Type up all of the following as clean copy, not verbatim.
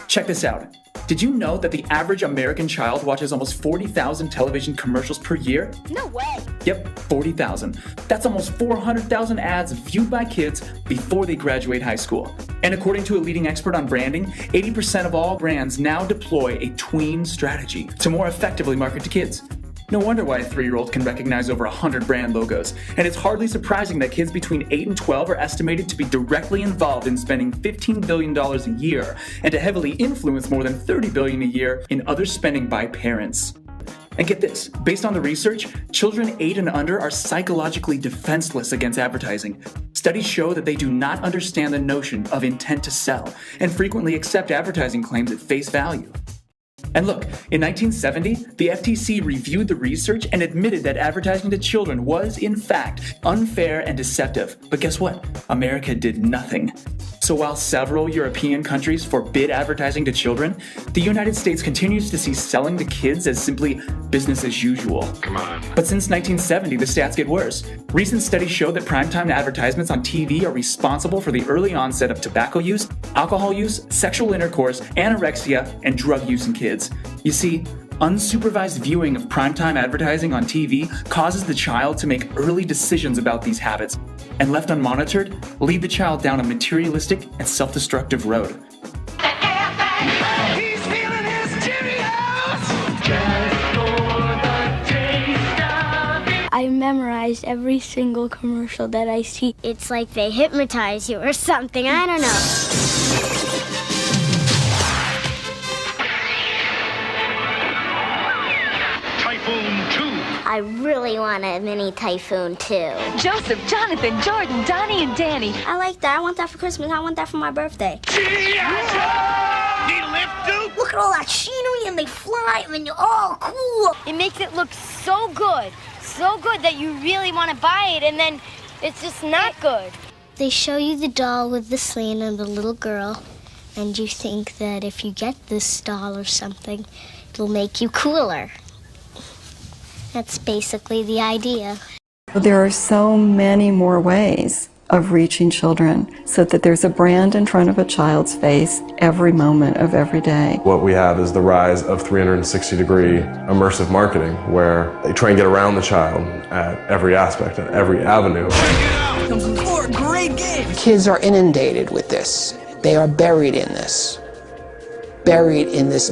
Check this out. Did you know that the average American child watches almost 40,000 television commercials per year? No way! Yep, 40,000. That's almost 400,000 ads viewed by kids before they graduate high school. And according to a leading expert on branding, 80% of all brands now deploy a tween strategy to more effectively market to kids. No wonder why a 3-year-old can recognize over 100 brand logos, and it's hardly surprising that kids between 8 and 12 are estimated to be directly involved in spending $15 billion a year, and to heavily influence more than $30 billion a year in other spending by parents. And get this, based on the research, children 8 and under are psychologically defenseless against advertising. Studies show that they do not understand the notion of intent to sell, and frequently accept advertising claims at face value. And look, in 1970, the FTC reviewed the research and admitted that advertising to children was, in fact, unfair and deceptive. But guess what? America did nothing. So while several European countries forbid advertising to children, the United States continues to see selling to kids as simply business as usual. Come on. But since 1970, the stats get worse. Recent studies show that primetime advertisements on TV are responsible for the early onset of tobacco use, alcohol use, sexual intercourse, anorexia, and drug use in kids. You see, unsupervised viewing of primetime advertising on TV causes the child to make early decisions about these habits, and left unmonitored, lead the child down a materialistic and self-destructive road. He's feeling his Cheerios! I memorized every single commercial that I see. It's like they hypnotize you or something, I don't know. I really want a mini Typhoon too. Joseph, Jonathan, Jordan, Donnie, and Danny. I like that. I want that for Christmas. I want that for my birthday. Need a lift, dude? Look at all that scenery and they fly and you're all cool. It makes it look so good that you really want to buy it, and then it's just not good. They show you the doll with the sling and the little girl, and you think that if you get this doll or something, it'll make you cooler. That's basically the idea. There are so many more ways of reaching children so that there's a brand in front of a child's face every moment of every day. What we have is the rise of 360-degree immersive marketing, where they try and get around the child at every aspect, at every avenue. Check it out! Some core great games! Kids are inundated with this. They are buried in this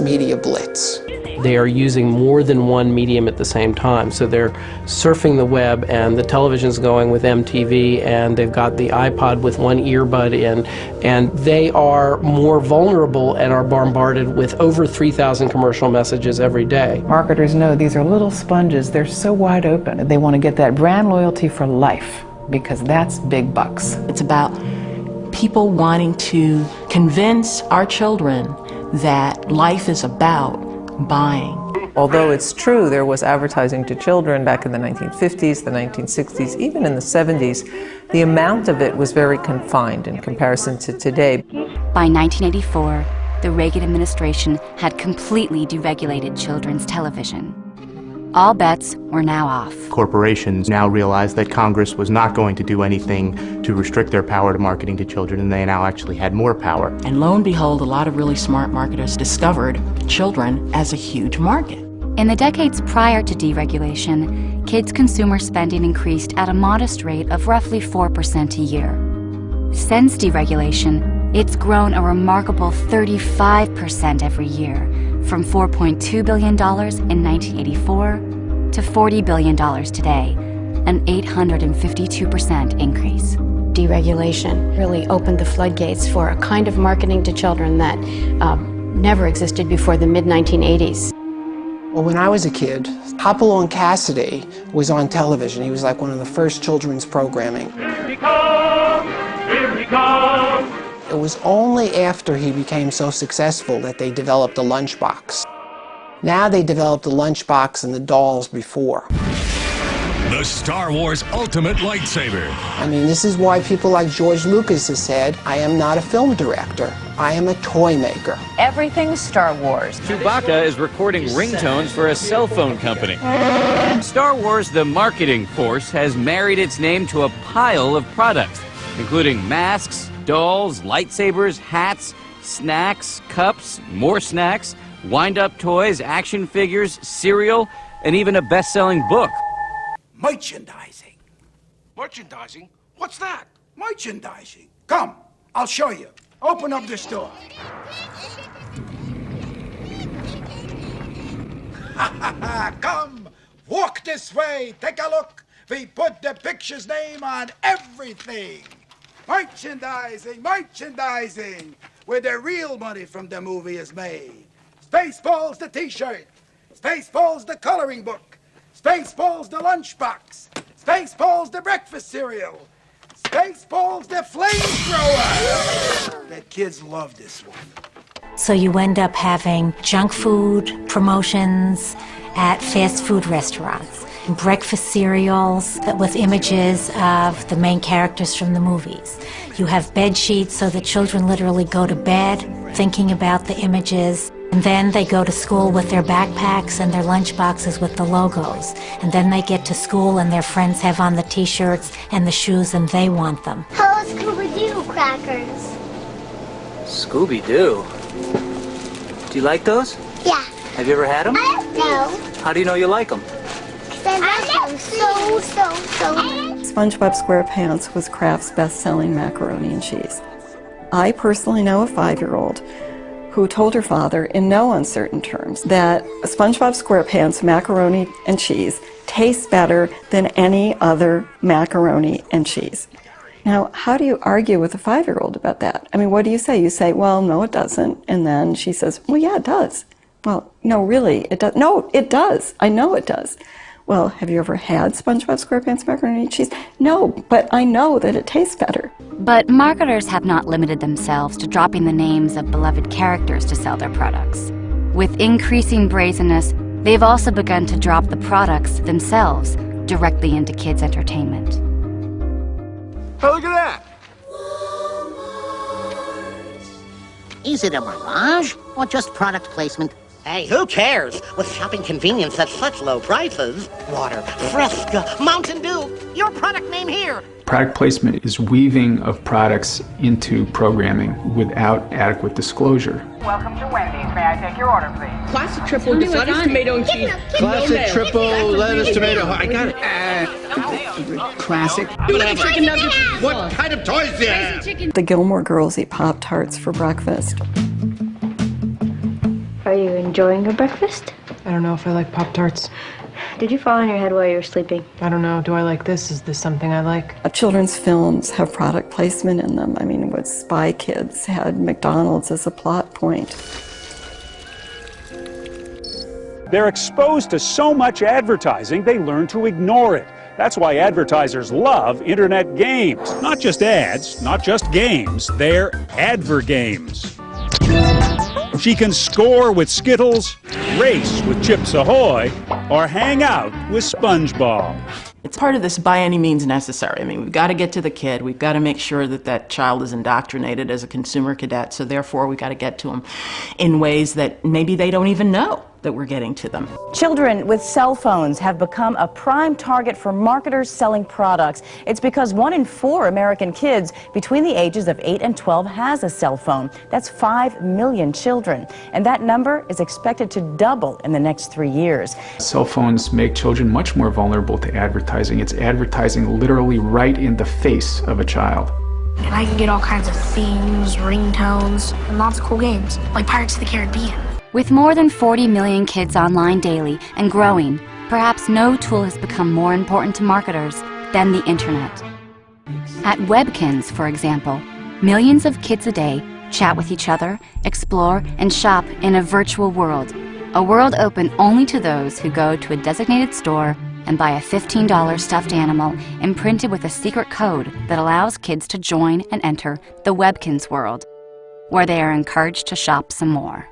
media blitz. They are using more than one medium at the same time. So they're surfing the web, and the television's going with MTV, and they've got the iPod with one earbud in, and they are more vulnerable and are bombarded with over 3,000 commercial messages every day. Marketers know these are little sponges. They're so wide open. They want to get that brand loyalty for life, because that's big bucks. It's about people wanting to convince our children that life is about buying. Although it's true there was advertising to children back in the 1950s, the 1960s, even in the 70s, the amount of it was very confined in comparison to today. By 1984, the Reagan administration had completely deregulated children's television. All bets were now off. Corporations now realized that Congress was not going to do anything to restrict their power to marketing to children, and they now actually had more power. And lo and behold, a lot of really smart marketers discovered children as a huge market. In the decades prior to deregulation, kids' consumer spending increased at a modest rate of roughly 4% a year. Since deregulation, it's grown a remarkable 35% every year, from $4.2 billion in 1984 to $40 billion today, an 852% increase. Deregulation really opened the floodgates for a kind of marketing to children that never existed before the mid-1980s. Well, when I was a kid, Hopalong Cassidy was on television. He was like one of the first children's programming. Here he comes! Here he comes! It was only after he became so successful that they developed a lunchbox. Now they developed the lunchbox and the dolls before. The Star Wars Ultimate Lightsaber. I mean, this is why people like George Lucas has said, I am not a film director, I am a toy maker. Everything's Star Wars. Chewbacca is recording ringtones for a cell phone company. Star Wars, the marketing force, has married its name to a pile of products, including masks, dolls, lightsabers, hats, snacks, cups, more snacks, wind-up toys, action figures, cereal, and even a best-selling book. Merchandising. Merchandising? What's that? Merchandising. Come, I'll show you. Open up the store. Come, walk this way, take a look. We put the picture's name on everything. Merchandising, merchandising, where the real money from the movie is made. Spaceballs the t-shirt, Spaceballs the coloring book, Spaceballs the lunchbox, Spaceballs the breakfast cereal, Spaceballs the flamethrower. The kids love this one. So you end up having junk food promotions at fast food restaurants, breakfast cereals with images of the main characters from the movies. You have bed sheets so the children literally go to bed thinking about the images. And then they go to school with their backpacks and their lunch boxes with the logos. And then they get to school and their friends have on the t-shirts and the shoes and they want them. Hello, Scooby-Doo crackers. Scooby-Doo? Do you like those? Yeah. Have you ever had them? No. How do you know you like them? Because I love them so much. SpongeBob SquarePants was Kraft's best-selling macaroni and cheese. I personally know a 5-year-old who told her father in no uncertain terms that SpongeBob SquarePants macaroni and cheese tastes better than any other macaroni and cheese. Now, how do you argue with a 5-year-old about that? I mean, what do you say? You say, well, no, it doesn't. And then she says, well, yeah, it does. Well, no, really, it does. No, it does. I know it does. Well, have you ever had SpongeBob SquarePants macaroni and cheese? No, but I know that it tastes better. But marketers have not limited themselves to dropping the names of beloved characters to sell their products. With increasing brazenness, they've also begun to drop the products themselves directly into kids' entertainment. Oh, look at that! Is it a mirage or just product placement? Hey, who cares? With shopping convenience at such low prices. Water, Fresca, Mountain Dew, your product name here. Product placement is weaving of products into programming without adequate disclosure. Welcome to Wendy's. May I take your order, please? Classic triple lettuce, tomato, and cheese. Classic triple lettuce, tomato. I got it. Classic. I'm gonna have chicken nuggets. What kind of toys do you have? The Gilmore Girls eat Pop-Tarts for breakfast. Are you enjoying your breakfast? I don't know if I like Pop-Tarts. Did you fall on your head while you were sleeping? I don't know. Do I like this? Is this something I like? Children's films have product placement in them. I mean, what Spy Kids had McDonald's as a plot point. They're exposed to so much advertising, they learn to ignore it. That's why advertisers love internet games. Not just ads, not just games, they're advergames. She can score with Skittles, race with Chips Ahoy, or hang out with SpongeBob. It's part of this by any means necessary. I mean, we've got to get to the kid. We've got to make sure that that child is indoctrinated as a consumer cadet. So therefore, we've got to get to them in ways that maybe they don't even know that we're getting to them. Children with cell phones have become a prime target for marketers selling products. It's because 1 in 4 American kids between the ages of 8 and 12 has a cell phone. That's 5 million children. And that number is expected to double in the next 3 years. Cell phones make children much more vulnerable to advertising. It's advertising literally right in the face of a child. And I can get all kinds of themes, ringtones, and lots of cool games, like Pirates of the Caribbean. With more than 40 million kids online daily and growing, perhaps no tool has become more important to marketers than the internet. At Webkinz, for example, millions of kids a day chat with each other, explore, and shop in a virtual world. A world open only to those who go to a designated store and buy a $15 stuffed animal imprinted with a secret code that allows kids to join and enter the Webkinz world, where they are encouraged to shop some more.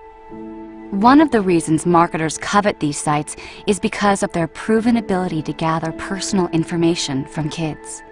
One of the reasons marketers covet these sites is because of their proven ability to gather personal information from kids.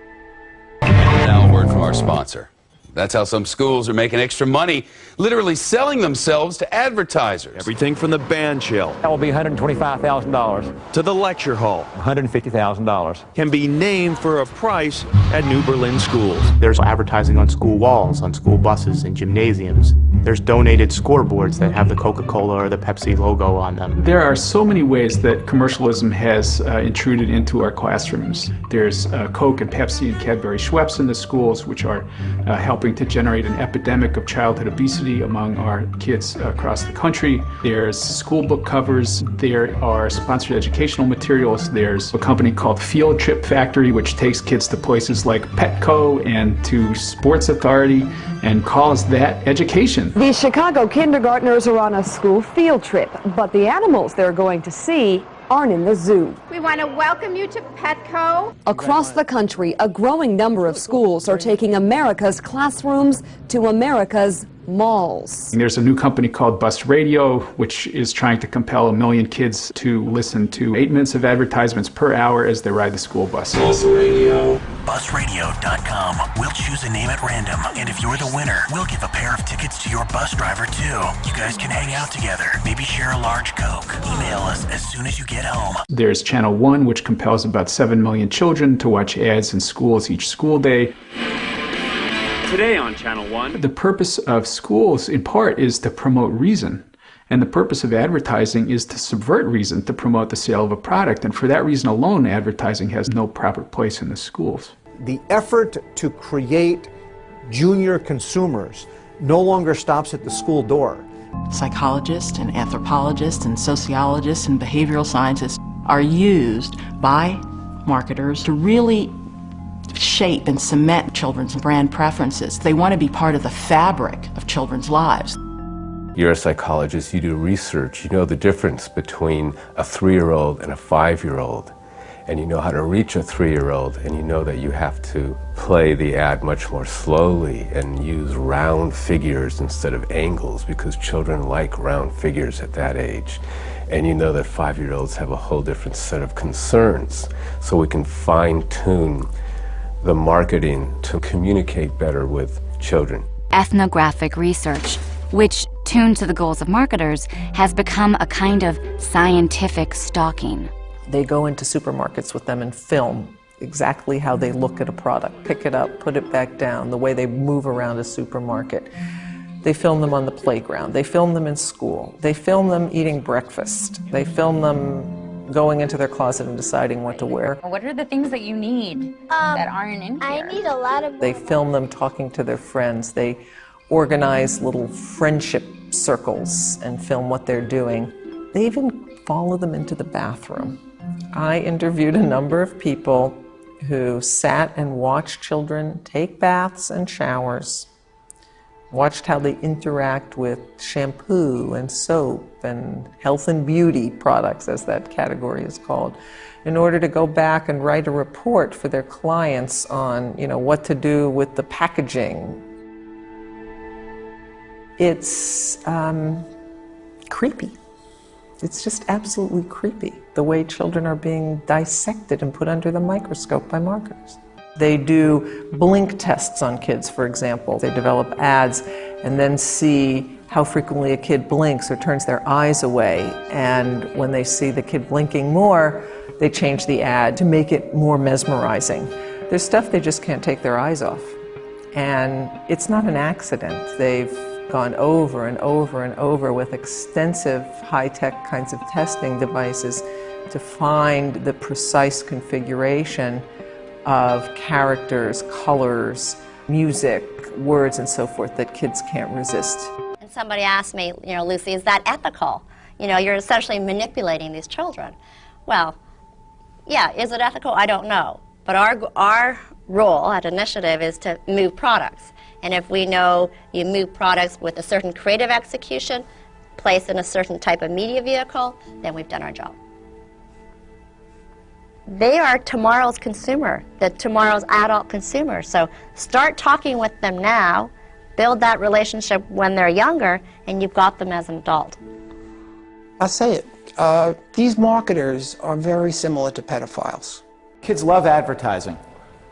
Now a word from our sponsor. That's how some schools are making extra money, literally selling themselves to advertisers. Everything from the band shell. That will be $125,000. To the lecture hall. $150,000. Can be named for a price at New Berlin schools. There's advertising on school walls, on school buses and gymnasiums. There's donated scoreboards that have the Coca-Cola or the Pepsi logo on them. There are so many ways that commercialism has intruded into our classrooms. There's Coke and Pepsi and Cadbury Schweppes in the schools, which are helping to generate an epidemic of childhood obesity among our kids across the country. There's school book covers. There are sponsored educational materials. There's a company called Field Trip Factory, which takes kids to places like Petco and to Sports Authority and calls that education. These Chicago kindergartners are on a school field trip, but the animals they're going to see aren't in the zoo. We want to welcome you to Petco. Across the country, a growing number of schools are taking America's classrooms to America's malls. There's a new company called Bus Radio, which is trying to compel 1 million kids to listen to 8 minutes of advertisements per hour as they ride the school bus. Bus Radio. Busradio.com. We'll choose a name at random, and if you're the winner, we'll give a pair of tickets to your bus driver, too. You guys can hang out together, maybe share a large Coke. Email us as soon as you get home. There's Channel 1, which compels about 7 million children to watch ads in schools each school day. Today on Channel 1. The purpose of schools, in part, is to promote reason. And the purpose of advertising is to subvert reason, to promote the sale of a product. And for that reason alone, advertising has no proper place in the schools. The effort to create junior consumers no longer stops at the school door. Psychologists and anthropologists and sociologists and behavioral scientists are used by marketers to really shape and cement children's brand preferences. They want to be part of the fabric of children's lives. You're a psychologist, you do research, you know the difference between a 3-year-old and a 5-year-old, and you know how to reach a 3-year-old, and you know that you have to play the ad much more slowly and use round figures instead of angles, because children like round figures at that age. And you know that 5-year-olds have a whole different set of concerns, so we can fine-tune the marketing to communicate better with children. Ethnographic research, which, tuned to the goals of marketers, has become a kind of scientific stalking. They go into supermarkets with them and film exactly how they look at a product, pick it up, put it back down, the way they move around a supermarket. They film them on the playground. They film them in school. They film them eating breakfast. They film them going into their closet and deciding what to wear. What are the things that you need that aren't in here? I need a lot of... They film them talking to their friends. They organize little friendship circles and film what they're doing. They even follow them into the bathroom. I interviewed a number of people who sat and watched children take baths and showers, watched how they interact with shampoo and soap and health and beauty products, as that category is called, in order to go back and write a report for their clients on, what to do with the packaging. It's creepy. It's just absolutely creepy, the way children are being dissected and put under the microscope by marketers. They do blink tests on kids, for example. They develop ads and then see how frequently a kid blinks or turns their eyes away. And when they see the kid blinking more, they change the ad to make it more mesmerizing. There's stuff they just can't take their eyes off. And it's not an accident. They've gone over and over and over with extensive high-tech kinds of testing devices to find the precise configuration of characters, colors, music, words, and so forth that kids can't resist. And somebody asked me, Lucy, is that ethical? You're essentially manipulating these children. Well, yeah, is it ethical? I don't know. But our role at Initiative is to move products. And if we know you move products with a certain creative execution, placed in a certain type of media vehicle, then we've done our job. They are tomorrow's consumer, tomorrow's adult consumer. So start talking with them now, build that relationship when they're younger, and you've got them as an adult. I'll say it. These marketers are very similar to pedophiles. Kids love advertising.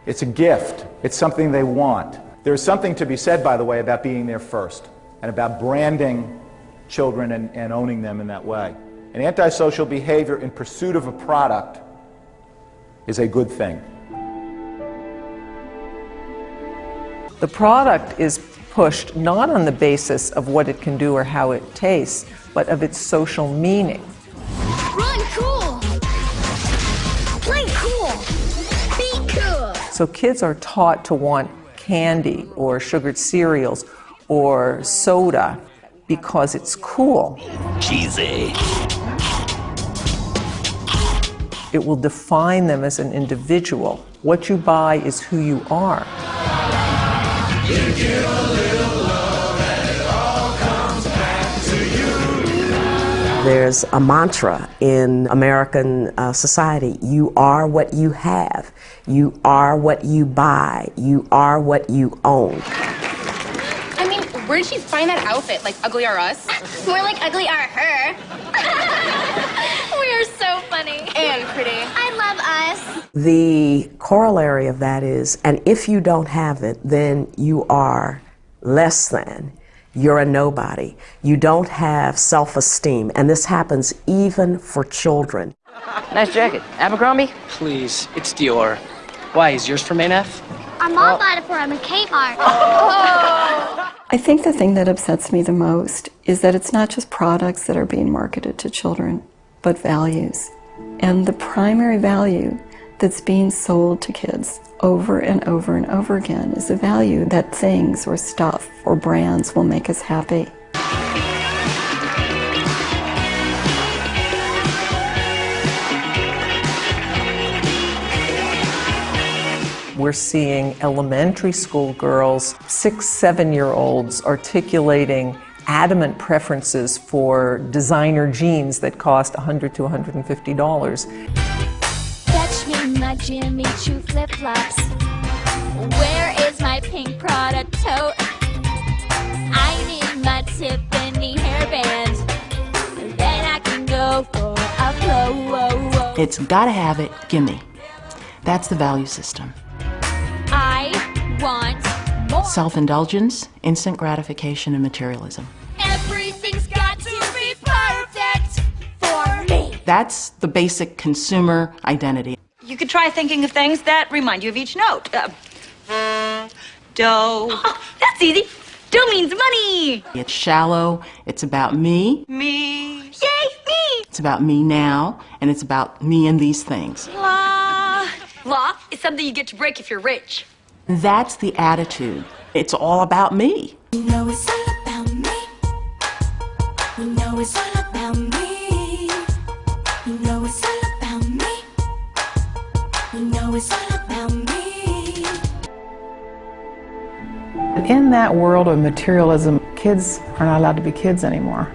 It's a gift. It's something they want. There's something to be said, by the way, about being there first and about branding children and owning them in that way. And antisocial behavior in pursuit of a product is a good thing. The product is pushed not on the basis of what it can do or how it tastes, but of its social meaning. Run cool! Play cool! Be cool! So kids are taught to want candy or sugared cereals or soda because it's cool. Cheesy. It will define them as an individual. What you buy is who you are. You give a little love and it all comes back to you. There's a mantra in American society: you are what you have, you are what you buy, you are what you own. I mean, where did she find that outfit? Like Ugly R Us? More like Ugly R Her. We are so funny. And pretty. I love us. The corollary of that is, and if you don't have it, then you are less than. You're a nobody. You don't have self-esteem, and this happens even for children. Nice jacket. Abercrombie? Please, it's Dior. Why, is yours from ANF? Our mom bought it for him in Kmart. I think the thing that upsets me the most is that it's not just products that are being marketed to children, but values. And the primary value that's being sold to kids over and over and over again is the value that things or stuff or brands will make us happy. We're seeing elementary school girls, 6-, 7-year-olds articulating adamant preferences for designer jeans that cost $100 to $150. Fetch me my Jimmy Choo flip-flops. Where is my pink Prada tote? I need my Tiffany hairband. Then I can go for a blow. It's gotta have it, gimme. That's the value system. I want more. Self-indulgence, instant gratification, and materialism. Everything's got to be perfect for me. That's the basic consumer identity. You could try thinking of things that remind you of each note. Dough. Oh, that's easy. Dough means money. It's shallow, it's about me. Me. Yay, me. It's about me now, and it's about me and these things. La. La is something you get to break if you're rich. That's the attitude. It's all about me. You know it's all about me. You know it's all about me. You know it's all about me. You know it's all about me. In that world of materialism, kids are not allowed to be kids anymore.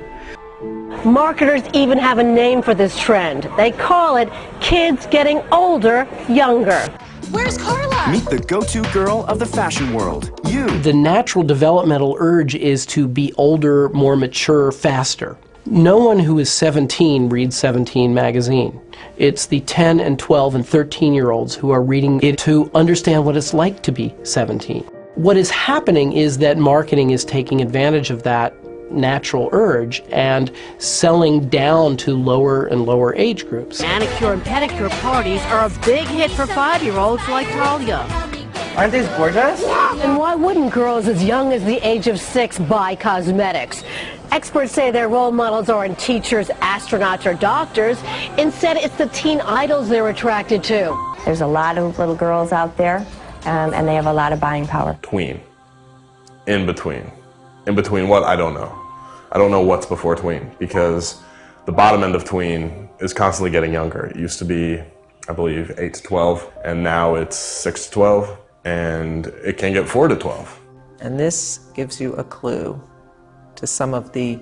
Marketers even have a name for this trend. They call it kids getting older, younger. Where's Carla? Meet the go-to girl of the fashion world, you. The natural developmental urge is to be older, more mature, faster. No one who is 17 reads 17 magazine. It's the 10 and 12 and 13-year-olds who are reading it to understand what it's like to be 17. What is happening is that marketing is taking advantage of that natural urge and selling down to lower and lower age groups. Manicure and pedicure parties are a big hit for 5-year-olds like Talia. Aren't these gorgeous? And why wouldn't girls as young as the age of 6 buy cosmetics? Experts say their role models aren't teachers, astronauts, or doctors. Instead, it's the teen idols they're attracted to. There's a lot of little girls out there, and they have a lot of buying power. Tween. In between. In between what? I don't know. I don't know what's before tween, because the bottom end of tween is constantly getting younger. It used to be, I believe, 8 to 12, and now it's 6 to 12, and it can get 4 to 12. And this gives you a clue to some of the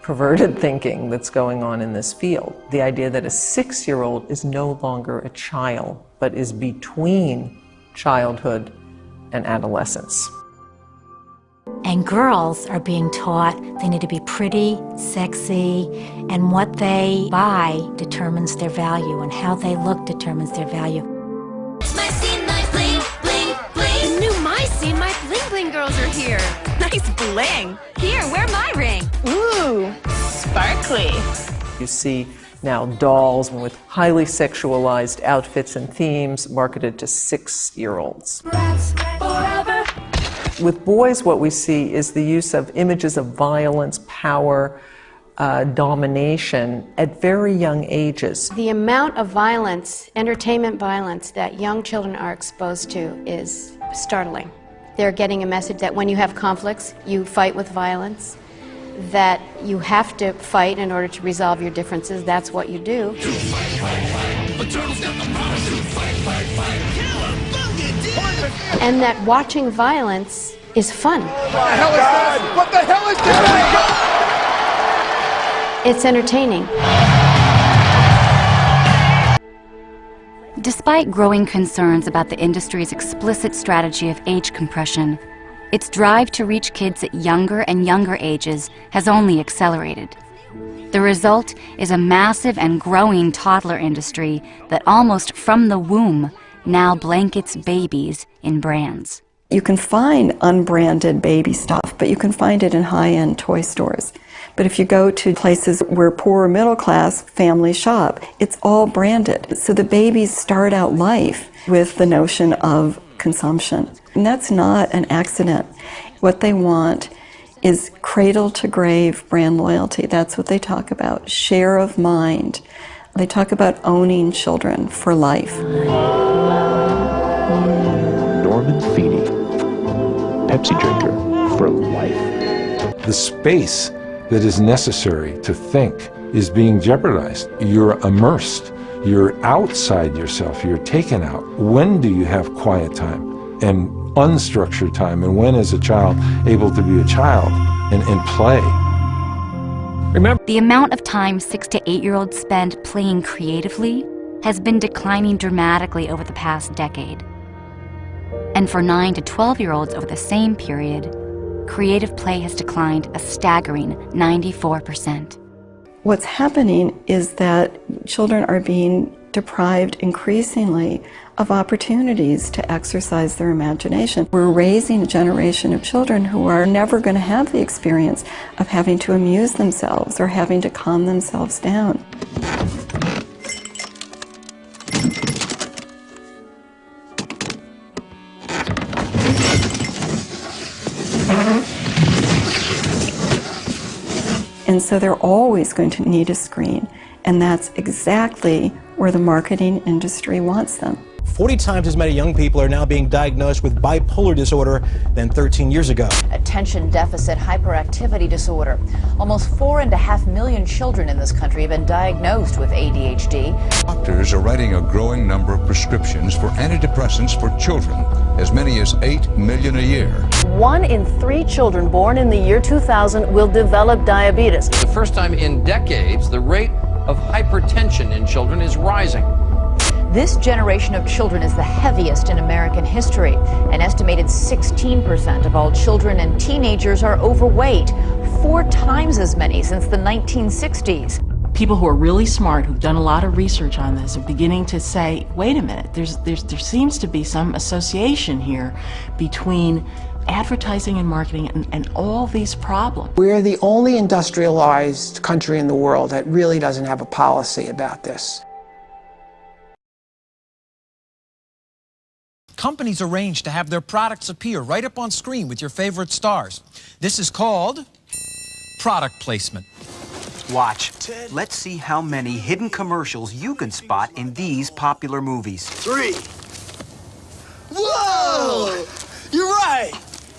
perverted thinking that's going on in this field. The idea that a 6-year-old is no longer a child, but is between childhood and adolescence. And girls are being taught they need to be pretty, sexy, and what they buy determines their value, and how they look determines their value. My scene, my bling, bling, bling. New My Scene, My Bling Bling Golden Girls are here. Nice bling. Here, wear my ring. Ooh, sparkly. You see now dolls with highly sexualized outfits and themes marketed to 6-year-olds. With boys, what we see is the use of images of violence, power, domination at very young ages. The amount of violence, entertainment violence, that young children are exposed to is startling. They're getting a message that when you have conflicts, you fight with violence, that you have to fight in order to resolve your differences. That's what you do. And that watching violence is fun. What the hell is this? What the hell is this? It's entertaining. Despite growing concerns about the industry's explicit strategy of age compression, its drive to reach kids at younger and younger ages has only accelerated. The result is a massive and growing toddler industry that almost from the womb now blankets babies in brands. You can find unbranded baby stuff, but you can find it in high-end toy stores. But if you go to places where poor middle-class families shop, it's all branded. So the babies start out life with the notion of consumption. And that's not an accident. What they want is cradle-to-grave brand loyalty. That's what they talk about, share of mind. They talk about owning children for life. Norman Feeney, Pepsi drinker for life. The space that is necessary to think is being jeopardized. You're immersed. You're outside yourself. You're taken out. When do you have quiet time and unstructured time? And when is a child able to be a child and play? Remember, the amount of time 6 to 8-year-olds spend playing creatively has been declining dramatically over the past decade. And for 9 to 12-year-olds over the same period, creative play has declined a staggering 94%. What's happening is that children are being deprived increasingly of opportunities to exercise their imagination. We're raising a generation of children who are never going to have the experience of having to amuse themselves or having to calm themselves down. And so they're always going to need a screen, and that's exactly where the marketing industry wants them. 40 times as many young people are now being diagnosed with bipolar disorder than 13 years ago. Attention deficit hyperactivity disorder. Almost 4.5 million children in this country have been diagnosed with ADHD. Doctors are writing a growing number of prescriptions for antidepressants for children, as many as 8 million a year. 1 in 3 children born in the year 2000 will develop diabetes. For the first time in decades, the rate of hypertension in children is rising. This generation of children is the heaviest in American history. An estimated 16% of all children and teenagers are overweight, 4 times as many since the 1960s. People who are really smart, who've done a lot of research on this, are beginning to say, wait a minute, there seems to be some association here between advertising and marketing and all these problems. We're the only industrialized country in the world that really doesn't have a policy about this. Companies arrange to have their products appear right up on screen with your favorite stars. This is called product placement. Watch. Let's see how many hidden commercials you can spot in these popular movies. 3. Whoa! You're right!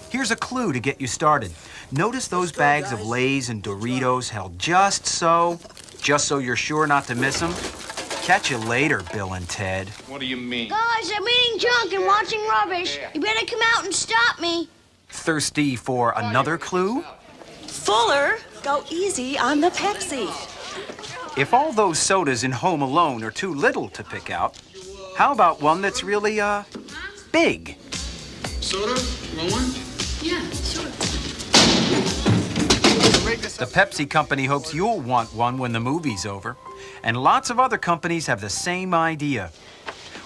Here's a clue to get you started. Notice those bags of Lay's and Doritos held just so you're sure not to miss them? Catch you later, Bill and Ted. What do you mean? Guys, I'm eating junk and watching rubbish. You better come out and stop me. Thirsty for another clue? Fuller, go easy on the Pepsi. If all those sodas in Home Alone are too little to pick out, how about one that's really, big? Soda? You want one? Yeah, sure. The Pepsi company hopes you'll want one when the movie's over. And lots of other companies have the same idea.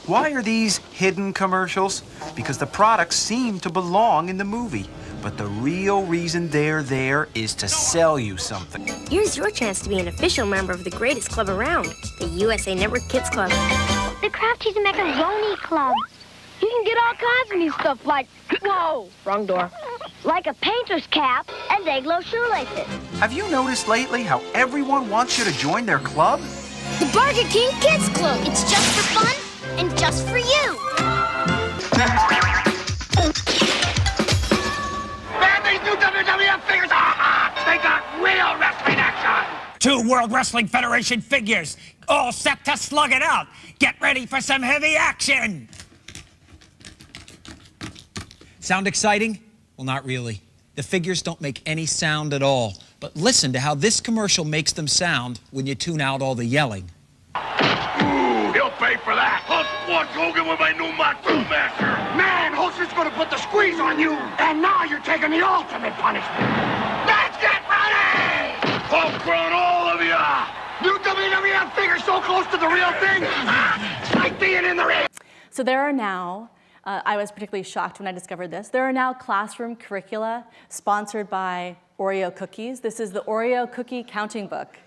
Why are these hidden commercials? Because the products seem to belong in the movie. But the real reason they're there is to sell you something. Here's your chance to be an official member of the greatest club around, the USA Network Kids Club. The Kraft Cheese and Macaroni Club. You can get all kinds of new stuff like, whoa, wrong door, like a painter's cap and day-glow shoelaces. Have you noticed lately how everyone wants you to join their club? The Burger King Kids Club. It's just for fun and just for you. Man, these new WWF figures, they got real wrestling action. 2 World Wrestling Federation figures, all set to slug it out. Get ready for some heavy action. Sound exciting? Well, not really. The figures don't make any sound at all. But listen to how this commercial makes them sound when you tune out all the yelling. Ooh, he'll pay for that. Hulk wants Hogan with my new Matsu Master. Man, Hulkster's gonna put the squeeze on you. And now you're taking the ultimate punishment. Let's get ready! Hulk crown all of ya! New WWF figures so close to the real thing. It's like being in the ring. So there are now, I was particularly shocked when I discovered this, there are now classroom curricula sponsored by Oreo cookies. This is the Oreo cookie counting book.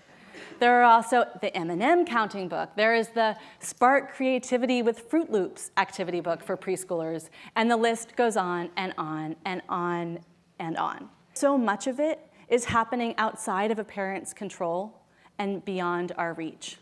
There are also the M&M counting book. There is the Spark Creativity with Fruit Loops activity book for preschoolers. And the list goes on and on and on and on. So much of it is happening outside of a parent's control and beyond our reach.